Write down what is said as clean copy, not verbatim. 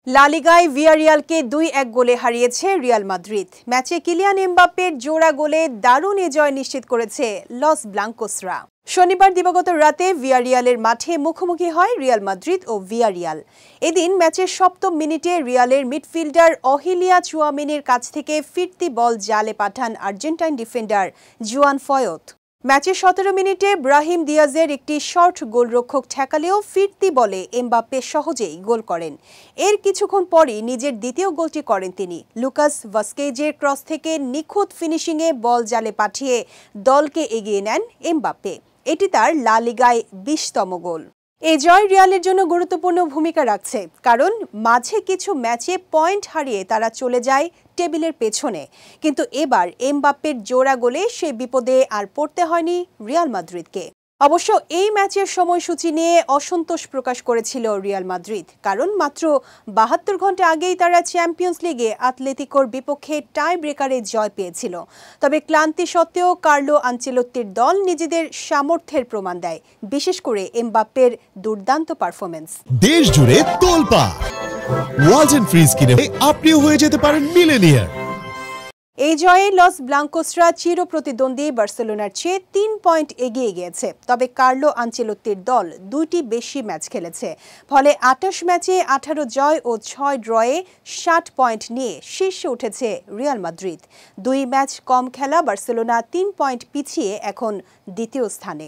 লা লিগায় ভিয়ারিয়ালকে ২-১ গোলে হারিয়েছে রিয়াল মাদ্রিদ। ম্যাচে কিলিয়ান এমবাপ্পের জোড়া গোলে দারুণ এ জয় নিশ্চিত করেছে লস ব্লাঙ্কোসরা। শনিবার দিবাগত রাতে ভিয়ারিয়ালের মাঠে মুখোমুখি হয় রিয়াল মাদ্রিদ ও ভিয়ারিয়াল। এদিন ম্যাচের ৭ম মিনিটে রিয়ালের মিডফিল্ডার অহিলিয়া চুয়ামেনির কাছ থেকে ফিরতি বল জালে পাঠান আর্জেন্টাইন ডিফেন্ডার জুয়ান ফয়ত। ম্যাচের ১৭ মিনিটে ব্রাহিম দিয়াজের একটি শর্ট গোলরক্ষক ঠেকালেও ফিরতি বলে এমবাপ্পে সহজেই গোল করেন। এর কিছুক্ষণ পরই নিজের দ্বিতীয় গোলটি করেন তিনি। লুকাস ভাস্কেজের ক্রস থেকে নিখুঁত ফিনিশিংয়ে বল জালে পাঠিয়ে দলকে এগিয়ে নেন এমবাপ্পে। এটি তার লা লিগায় ২০তম গোল। এই জয় রিয়ালের জন্য গুরুত্বপূর্ণ ভূমিকা রাখছে, কারণ মাঝে কিছু ম্যাচে পয়েন্ট হারিয়ে তারা চলে যায় টেবিলের পেছনে। কিন্তু এবার এমবাপ্পের জোড়া গোলে সে বিপদে আর পড়তে হয়নি রিয়াল মাদ্রিদকে। অবশ্য এই ম্যাচের সময়সূচি নিয়ে অসন্তোষ প্রকাশ করেছিল রিয়াল মাদ্রিদ, কারণ মাত্র ৭২ ঘন্টা আগেই তারা চ্যাম্পিয়ন্স লিগে আতলেতিকোর বিপক্ষে টাই ব্রেকারে জয় পেয়েছিল। তবে ক্লান্তি সত্ত্বেও কার্লো আনচেলত্তির দল নিজেদের সামর্থ্যের প্রমাণ দেয়, বিশেষ করে এমবাপ্পের দুর্দান্ত পারফরমেন্স। দেশ জুড়ে তোলপাড় ওয়ালটন ফ্রিজ কিনে আপনিও হয়ে যেতে পারেন মিলেনিয়ার। এই জয়ে লস ব্লাঙ্কোসরা চিরপ্রতিদ্বন্দ্বী বার্সেলোনার চেয়ে ৩ পয়েন্ট এগিয়ে গিয়েছে। তবে কার্লো আনচেলত্তির দল ২টি বেশি ম্যাচ খেলেছে, ফলে ২৮ ম্যাচে ১৮ জয় ও ৬ ড্রয়ে ৬০ পয়েন্ট নিয়ে শীর্ষে উঠেছে রিয়াল মাদ্রিদ। ২ ম্যাচ কম খেলা বার্সেলোনা ৩ পয়েন্ট পিছিয়ে এখন দ্বিতীয় স্থানে।